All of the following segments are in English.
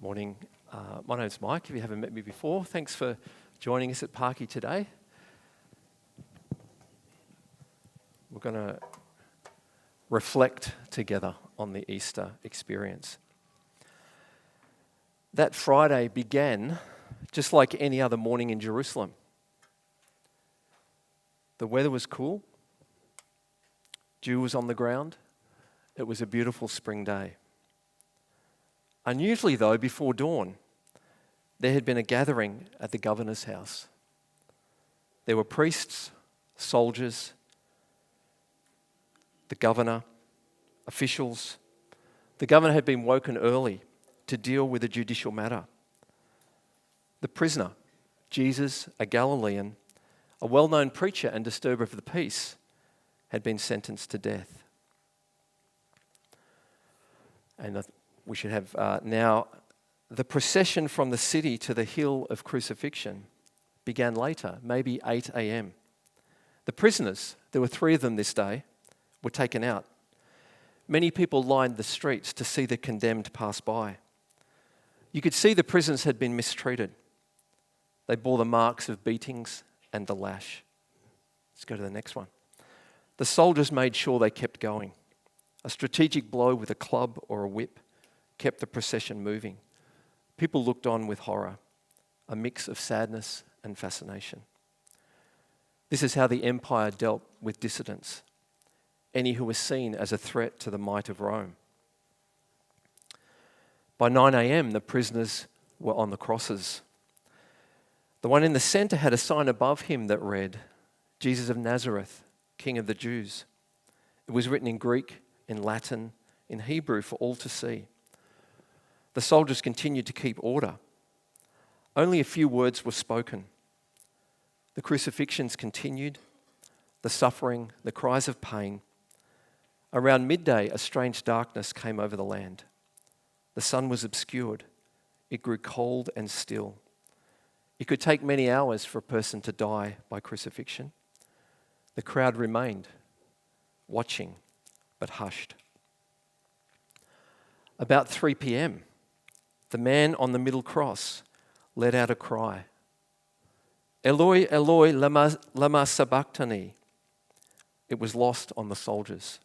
Morning. My name's Mike. If you haven't met me before, thanks for joining us at Parky today. We're going to reflect together on the Easter experience. That Friday began just like any other morning in Jerusalem. The weather was cool. Dew was on the ground. It was a beautiful spring day. Unusually, though, before dawn, there had been a gathering at the governor's house. There were priests, soldiers, the governor, officials. The governor had been woken early to deal with a judicial matter. The prisoner, Jesus, a Galilean, a well-known preacher and disturber of the peace, had been sentenced to death. And we should have now, the procession from the city to the hill of crucifixion began later, maybe 8 a.m. The prisoners, there were 3 of them this day, were taken out. Many people lined the streets to see the condemned pass by. You could see the prisoners had been mistreated. They bore the marks of beatings and the lash. Let's go to the next one. The soldiers made sure they kept going. A strategic blow with a club or a whip kept the procession moving. People looked on with horror, a mix of sadness and fascination. This is how the empire dealt with dissidents, any who were seen as a threat to the might of Rome. By 9 a.m., the prisoners were on the crosses. The one in the center had a sign above him that read, Jesus of Nazareth, King of the Jews. It was written in Greek, in Latin, in Hebrew for all to see. The soldiers continued to keep order. Only a few words were spoken. The crucifixions continued, the suffering, the cries of pain. Around midday, a strange darkness came over the land. The sun was obscured. It grew cold and still. It could take many hours for a person to die by crucifixion. The crowd remained, watching, but hushed. About 3 p.m., the man on the middle cross let out a cry. Eloi, Eloi, lama sabachthani. It was lost on the soldiers.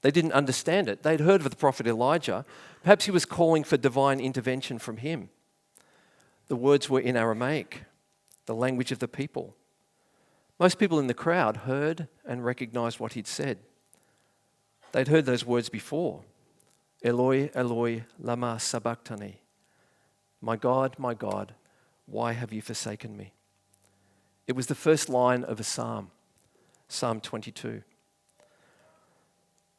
They didn't understand it. They'd heard of the prophet Elijah. Perhaps he was calling for divine intervention from him. The words were in Aramaic, the language of the people. Most people in the crowd heard and recognized what he'd said. They'd heard those words before. Eloi, Eloi, lama sabachthani. My God, why have you forsaken me? It was the first line of a psalm, Psalm 22.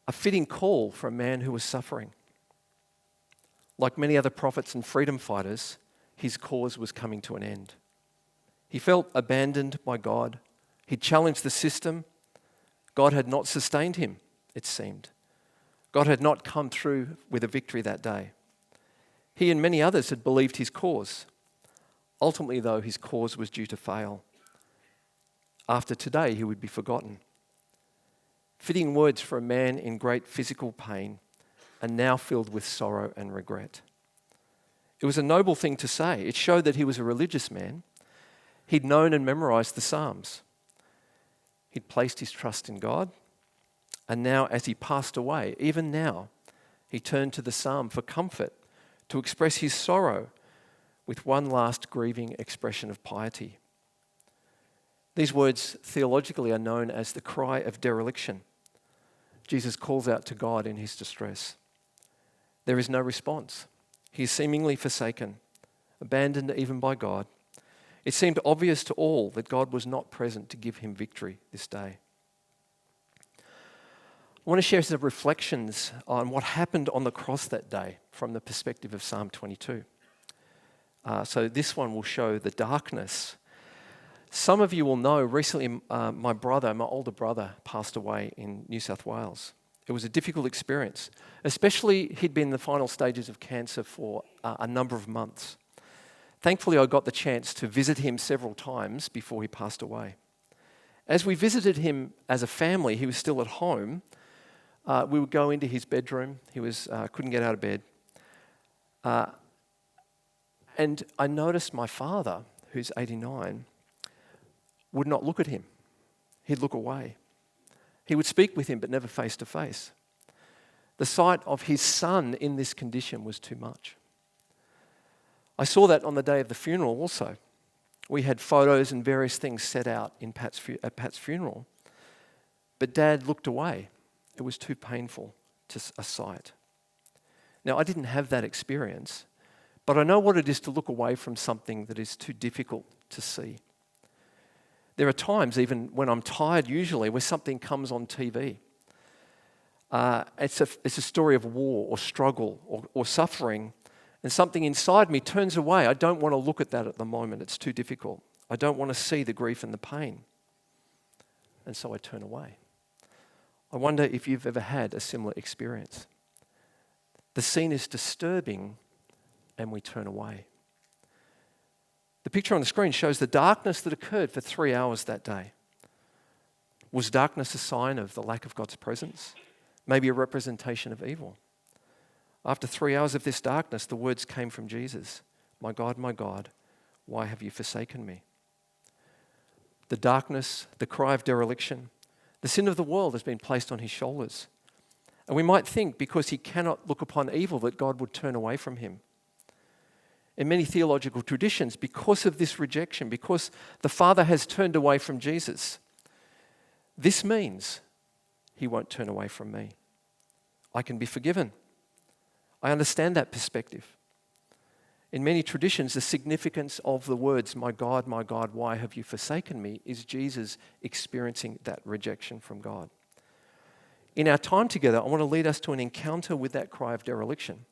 A fitting call for a man who was suffering. Like many other prophets and freedom fighters, his cause was coming to an end. He felt abandoned by God. He challenged the system. God had not sustained him, it seemed. God had not come through with a victory that day. He and many others had believed his cause. Ultimately, though, his cause was due to fail. After today, he would be forgotten. Fitting words for a man in great physical pain and now filled with sorrow and regret. It was a noble thing to say. It showed that he was a religious man. He'd known and memorized the Psalms. He'd placed his trust in God. And now, as he passed away, even now, he turned to the Psalm for comfort, to express his sorrow with one last grieving expression of piety. These words theologically are known as the cry of dereliction. Jesus calls out to God in his distress. There is no response. He is seemingly forsaken, abandoned even by God. It seemed obvious to all that God was not present to give him victory this day. I want to share some reflections on what happened on the cross that day from the perspective of Psalm 22. So this one will show the darkness. Some of you will know recently my older brother, passed away in New South Wales. It was a difficult experience, especially he'd been in the final stages of cancer for a number of months. Thankfully, I got the chance to visit him several times before he passed away. As we visited him as a family, he was still at home. We would go into his bedroom. He couldn't get out of bed. And I noticed my father, who's 89, would not look at him. He'd look away. He would speak with him, but never face to face. The sight of his son in this condition was too much. I saw that on the day of the funeral also. We had photos and various things set out at Pat's funeral. But Dad looked away. It was too painful to a sight. Now, I didn't have that experience, but I know what it is to look away from something that is too difficult to see. There are times, even when I'm tired usually, where something comes on TV. It's a story of war or struggle or suffering, and something inside me turns away. I don't want to look at that at the moment. It's too difficult. I don't want to see the grief and the pain. And so I turn away. I wonder if you've ever had a similar experience. The scene is disturbing and we turn away. The picture on the screen shows the darkness that occurred for 3 hours that day. Was darkness a sign of the lack of God's presence? Maybe a representation of evil? After 3 hours of this darkness, the words came from Jesus. My God, why have you forsaken me? The darkness, the cry of dereliction, the sin of the world has been placed on his shoulders. And we might think because he cannot look upon evil that God would turn away from him. In many theological traditions, because of this rejection, because the Father has turned away from Jesus, this means he won't turn away from me. I can be forgiven. I understand that perspective. In many traditions, the significance of the words, my God, why have you forsaken me, is Jesus experiencing that rejection from God. In our time together, I want to lead us to an encounter with that cry of dereliction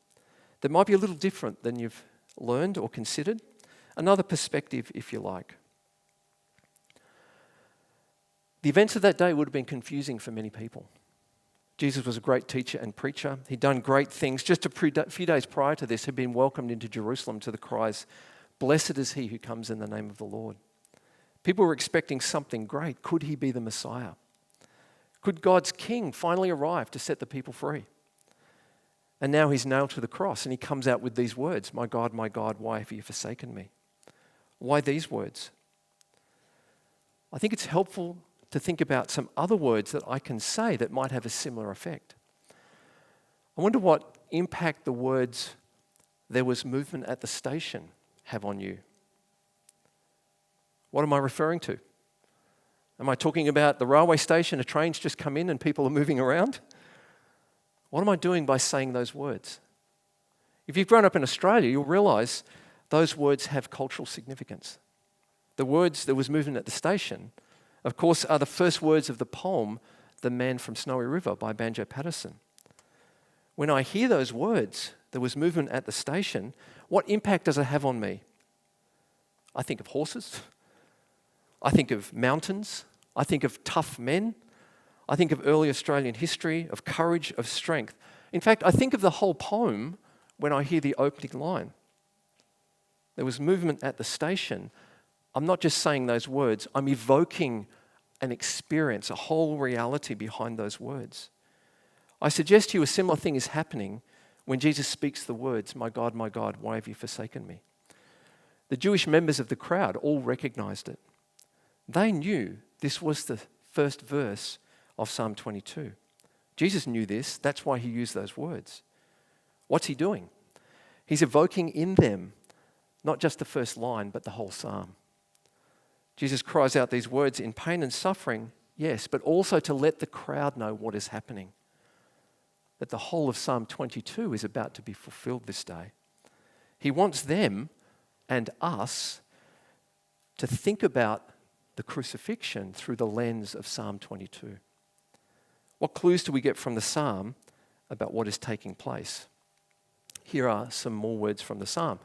that might be a little different than you've learned or considered. Another perspective, if you like. The events of that day would have been confusing for many people. Jesus was a great teacher and preacher. He'd done great things. Just a few days prior to this, he'd been welcomed into Jerusalem to the cries, blessed is he who comes in the name of the Lord. People were expecting something great. Could he be the Messiah? Could God's king finally arrive to set the people free? And now he's nailed to the cross and he comes out with these words, my God, why have you forsaken me? Why these words? I think it's helpful to think about some other words that I can say that might have a similar effect. I wonder what impact the words, there was movement at the station, have on you. What am I referring to? Am I talking about the railway station, a train's just come in and people are moving around? What am I doing by saying those words? If you've grown up in Australia, you'll realise those words have cultural significance. The words, there was movement at the station, of course, are the first words of the poem, The Man from Snowy River by Banjo Patterson. When I hear those words, there was movement at the station, what impact does it have on me? I think of horses. I think of mountains. I think of tough men. I think of early Australian history, of courage, of strength. In fact, I think of the whole poem when I hear the opening line. There was movement at the station. I'm not just saying those words, I'm evoking an experience, a whole reality behind those words. I suggest to you a similar thing is happening when Jesus speaks the words, my God, why have you forsaken me? The Jewish members of the crowd all recognized it. They knew this was the first verse of Psalm 22. Jesus knew this, that's why he used those words. What's he doing? He's evoking in them not just the first line, but the whole psalm. Jesus cries out these words in pain and suffering, yes, but also to let the crowd know what is happening. That the whole of Psalm 22 is about to be fulfilled this day. He wants them and us to think about the crucifixion through the lens of Psalm 22. What clues do we get from the psalm about what is taking place? Here are some more words from the psalm.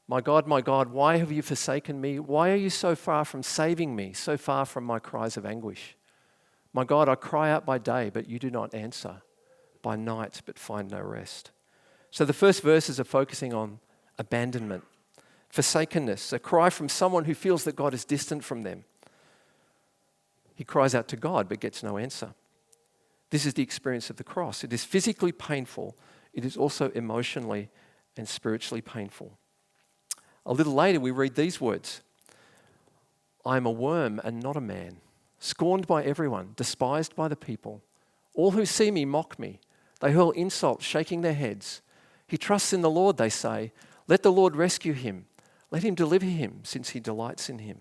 My God, why have you forsaken me? Why are you so far from saving me, so far from my cries of anguish? My God, I cry out by day, but you do not answer. By night, but find no rest. So the first verses are focusing on abandonment, forsakenness, a cry from someone who feels that God is distant from them. He cries out to God, but gets no answer. This is the experience of the cross. It is physically painful. It is also emotionally and spiritually painful. A little later, we read these words: I am a worm and not a man, scorned by everyone, despised by the people. All who see me mock me. They hurl insults, shaking their heads. He trusts in the Lord, they say. Let the Lord rescue him. Let him deliver him, since he delights in him.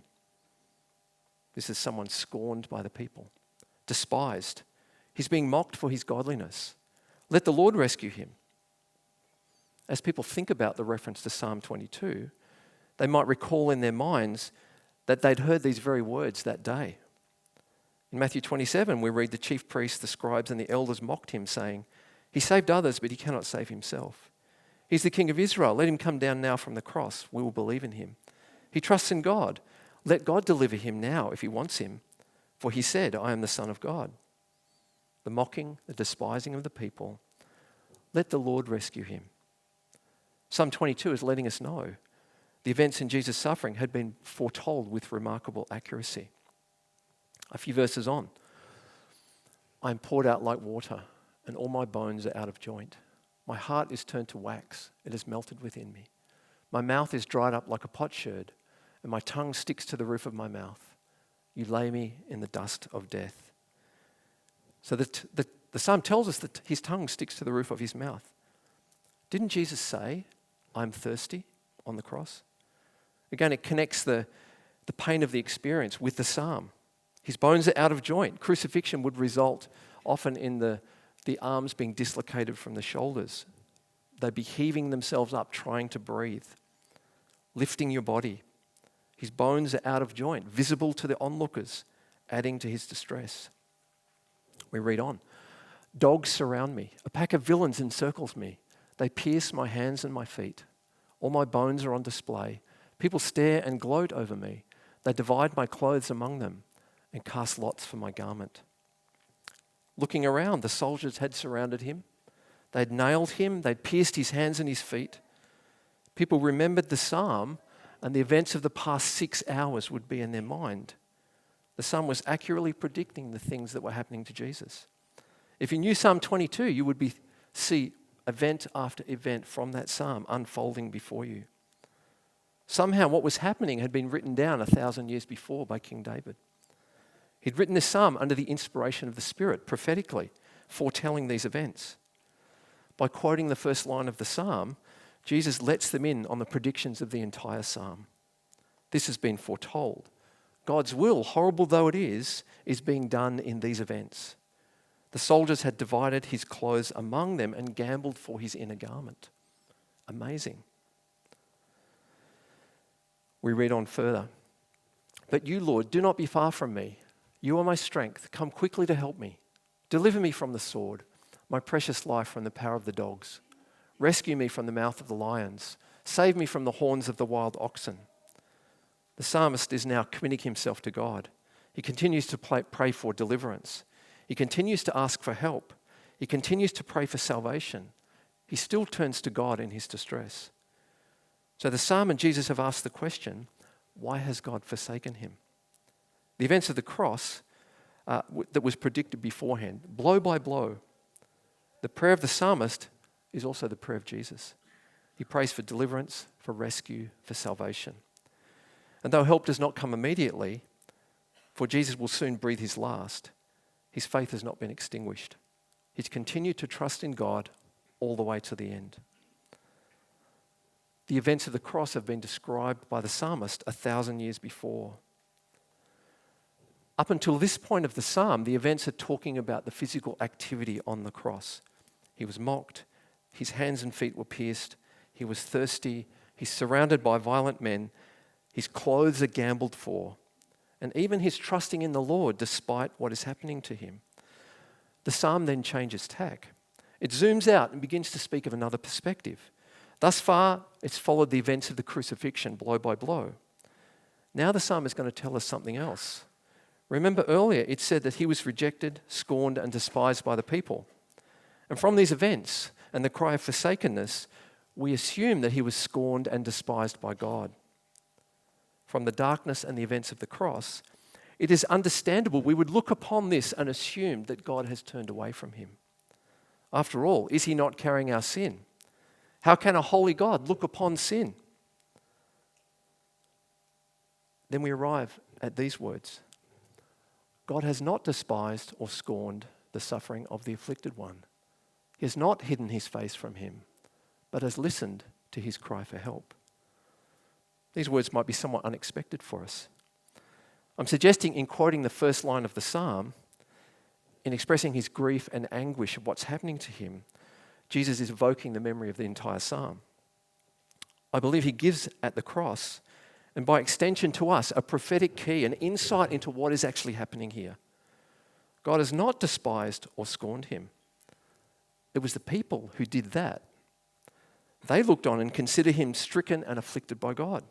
This is someone scorned by the people, despised. He's being mocked for his godliness. Let the Lord rescue him. As people think about the reference to Psalm 22, they might recall in their minds that they'd heard these very words that day. In Matthew 27, we read the chief priests, the scribes, and the elders mocked him, saying, He saved others, but he cannot save himself. He's the King of Israel. Let him come down now from the cross. We will believe in him. He trusts in God. Let God deliver him now if he wants him. For he said, I am the Son of God. The mocking, the despising of the people. Let the Lord rescue him. Psalm 22 is letting us know the events in Jesus' suffering had been foretold with remarkable accuracy. A few verses on, I am poured out like water, and all my bones are out of joint. My heart is turned to wax, it has melted within me. My mouth is dried up like a potsherd, and my tongue sticks to the roof of my mouth. You lay me in the dust of death. So the psalm tells us that his tongue sticks to the roof of his mouth. Didn't Jesus say, I'm thirsty on the cross? Again, it connects the pain of the experience with the psalm. His bones are out of joint. Crucifixion would result often in the arms being dislocated from the shoulders. They'd be heaving themselves up, trying to breathe, lifting your body. His bones are out of joint, visible to the onlookers, adding to his distress. We read on. Dogs surround me. A pack of villains encircles me. They pierce my hands and my feet. All my bones are on display. People stare and gloat over me. They divide my clothes among them and cast lots for my garment. Looking around, the soldiers had surrounded him. They'd nailed him. They'd pierced his hands and his feet. People remembered the psalm, and the events of the past 6 hours would be in their mind. The psalm was accurately predicting the things that were happening to Jesus. If you knew Psalm 22, you would see event after event from that psalm unfolding before you. Somehow what was happening had been written down 1,000 years before by King David. He'd written this psalm under the inspiration of the Spirit, prophetically, foretelling these events. By quoting the first line of the psalm, Jesus lets them in on the predictions of the entire psalm. This has been foretold. God's will, horrible though it is being done in these events. The soldiers had divided his clothes among them and gambled for his inner garment. Amazing. We read on further. But you, Lord, do not be far from me. You are my strength. Come quickly to help me. Deliver me from the sword, my precious life from the power of the dogs. Rescue me from the mouth of the lions. Save me from the horns of the wild oxen. The psalmist is now committing himself to God. He continues to pray for deliverance. He continues to ask for help. He continues to pray for salvation. He still turns to God in his distress. So the psalm and Jesus have asked the question, why has God forsaken him? The events of the cross that was predicted beforehand, blow by blow. The prayer of the psalmist is also the prayer of Jesus. He prays for deliverance, for rescue, for salvation. And though help does not come immediately, for Jesus will soon breathe his last, his faith has not been extinguished. He's continued to trust in God all the way to the end. The events of the cross have been described by the psalmist 1,000 years before. Up until this point of the psalm, the events are talking about the physical activity on the cross. He was mocked, his hands and feet were pierced, he was thirsty, he's surrounded by violent men, his clothes are gambled for, and even his trusting in the Lord despite what is happening to him. The psalm then changes tack. It zooms out and begins to speak of another perspective. Thus far, it's followed the events of the crucifixion blow by blow. Now the psalm is going to tell us something else. Remember earlier it said that he was rejected, scorned, and despised by the people. And from these events and the cry of forsakenness, we assume that he was scorned and despised by God. From the darkness and the events of the cross, it is understandable we would look upon this and assume that God has turned away from him. After all, is he not carrying our sin? How can a holy God look upon sin? then we arrive at these words. God has not despised or scorned the suffering of the afflicted one. He has not hidden his face from him, but has listened to his cry for help. These words might be somewhat unexpected for us. I'm suggesting in quoting the first line of the psalm, in expressing his grief and anguish of what's happening to him, Jesus is evoking the memory of the entire psalm. I believe he gives at the cross, and by extension to us, a prophetic key, an insight into what is actually happening here. God has not despised or scorned him. It was the people who did that. They looked on and considered him stricken and afflicted by God.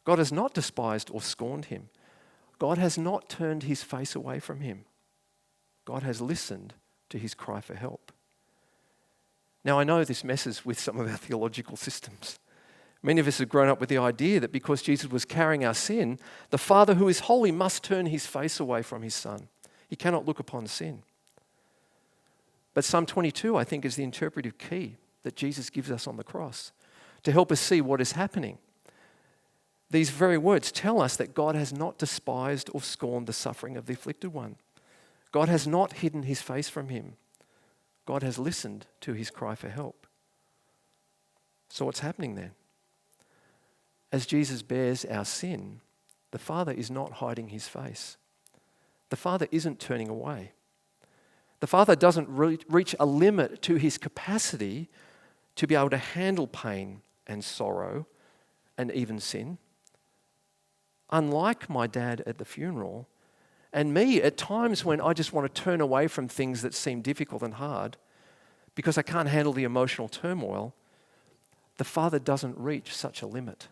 God has not despised or scorned him. God has not turned his face away from him. God has listened to his cry for help. Now, I know this messes with some of our theological systems. Many of us have grown up with the idea that because Jesus was carrying our sin, the Father who is holy must turn his face away from his Son. He cannot look upon sin. But Psalm 22, I think, is the interpretive key that Jesus gives us on the cross to help us see what is happening. These very words tell us that God has not despised or scorned the suffering of the afflicted one. God has not hidden his face from him. God has listened to his cry for help. So what's happening then? As Jesus bears our sin, the Father is not hiding his face. The Father isn't turning away. The Father doesn't reach a limit to his capacity to be able to handle pain and sorrow and even sin. Unlike my dad at the funeral, and me at times when I just want to turn away from things that seem difficult and hard because I can't handle the emotional turmoil, the Father doesn't reach such a limit.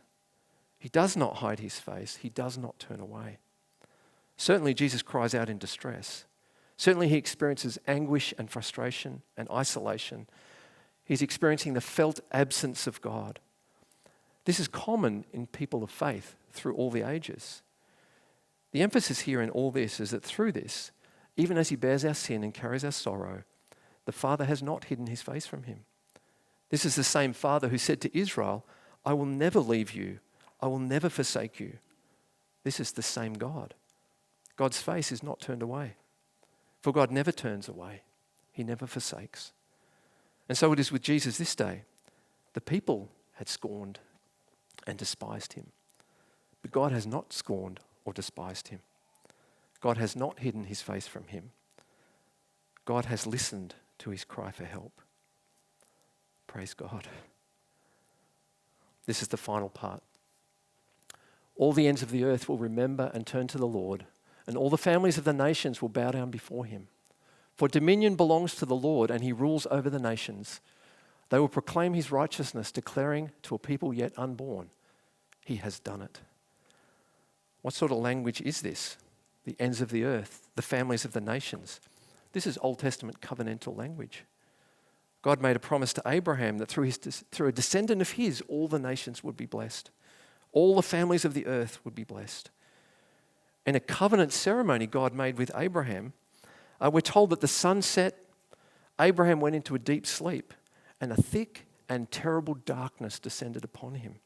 He does not hide his face. He does not turn away. Certainly, Jesus cries out in distress. Certainly, he experiences anguish and frustration and isolation. He's experiencing the felt absence of God. This is common in people of faith through all the ages. The emphasis here in all this is that through this, even as he bears our sin and carries our sorrow, the Father has not hidden his face from him. This is the same Father who said to Israel, I will never leave you. I will never forsake you. This is the same God. God's face is not turned away. For God never turns away. He never forsakes. And so it is with Jesus this day. The people had scorned and despised him. But God has not scorned or despised him. God has not hidden his face from him. God has listened to his cry for help. Praise God. This is the final part. All the ends of the earth will remember and turn to the Lord, and all the families of the nations will bow down before him. For dominion belongs to the Lord, and he rules over the nations. They will proclaim his righteousness, declaring to a people yet unborn, he has done it. What sort of language is this? The ends of the earth, the families of the nations. This is Old Testament covenantal language. God made a promise to Abraham that through a descendant of his, all the nations would be blessed. All the families of the earth would be blessed. In a covenant ceremony God made with Abraham, we're told that the sun set, Abraham went into a deep sleep, and a thick and terrible darkness descended upon him.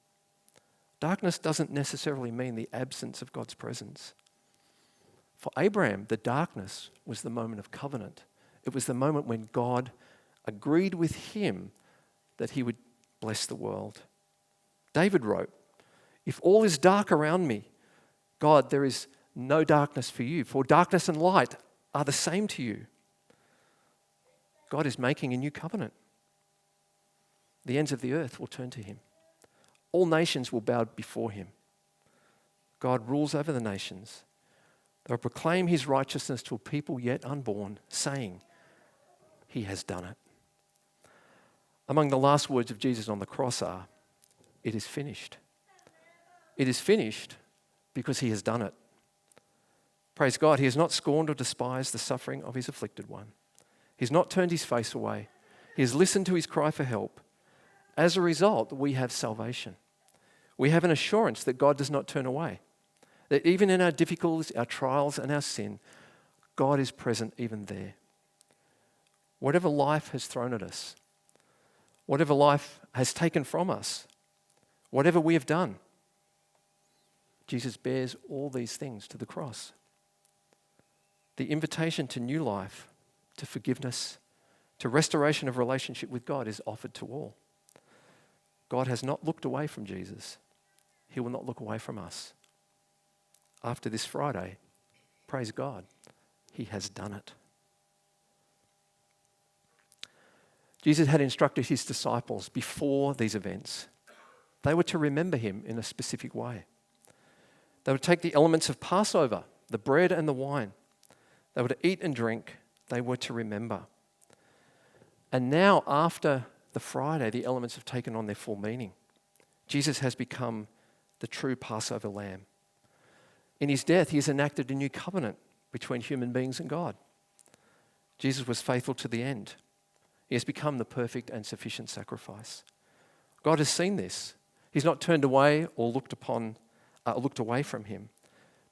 Darkness doesn't necessarily mean the absence of God's presence. For Abraham, the darkness was the moment of covenant. It was the moment when God agreed with him that he would bless the world. David wrote, if all is dark around me, God, there is no darkness for you, for darkness and light are the same to you. God is making a new covenant. The ends of the earth will turn to him. All nations will bow before him. God rules over the nations. They'll proclaim his righteousness to a people yet unborn, saying, he has done it. Among the last words of Jesus on the cross are, it is finished. It is finished because he has done it. Praise God, he has not scorned or despised the suffering of his afflicted one. He has not turned his face away. He has listened to his cry for help. As a result, we have salvation. We have an assurance that God does not turn away. That even in our difficulties, our trials, and our sin, God is present even there. Whatever life has thrown at us, whatever life has taken from us, whatever we have done, Jesus bears all these things to the cross. The invitation to new life, to forgiveness, to restoration of relationship with God is offered to all. God has not looked away from Jesus. He will not look away from us. After this Friday, praise God, he has done it. Jesus had instructed his disciples before these events. They were to remember him in a specific way. They would take the elements of Passover, the bread and the wine. They were to eat and drink. They were to remember. And now, after the Friday, the elements have taken on their full meaning. Jesus has become the true Passover lamb. In his death, he has enacted a new covenant between human beings and God. Jesus was faithful to the end. He has become the perfect and sufficient sacrifice. God has seen this. He's not turned away or looked away from him,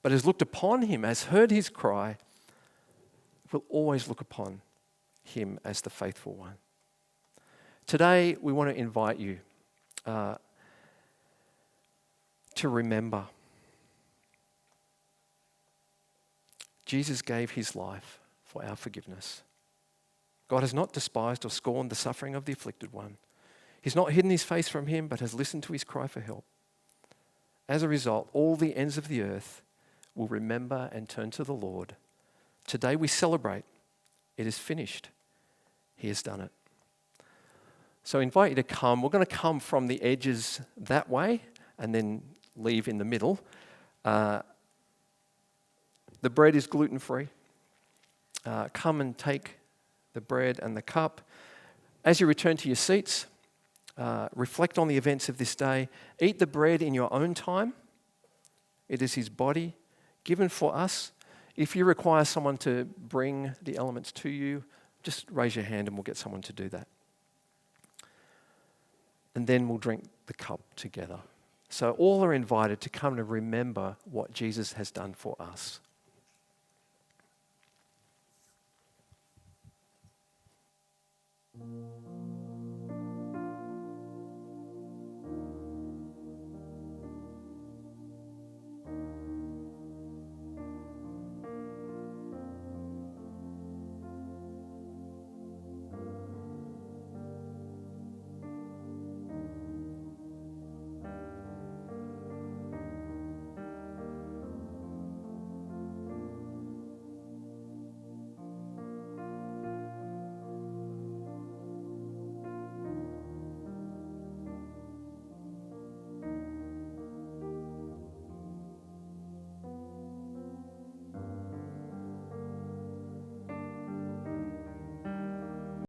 but has looked upon him, has heard his cry, will always look upon him as the faithful one. Today, we want to invite you to remember Jesus gave his life for our forgiveness. God has not despised or scorned the suffering of the afflicted one. He's not hidden his face from him, but has listened to his cry for help. As a result, all the ends of the earth will remember and turn to the Lord. Today we celebrate. It is finished. He has done it. So I invite you to come. We're going to come from the edges that way and then leave in the middle. The bread is gluten-free. Come and take the bread and the cup. As you return to your seats, reflect on the events of this day. Eat the bread in your own time. It is his body given for us. If you require someone to bring the elements to you, just raise your hand and we'll get someone to do that. And then we'll drink the cup together. So all are invited to come and remember what Jesus has done for us.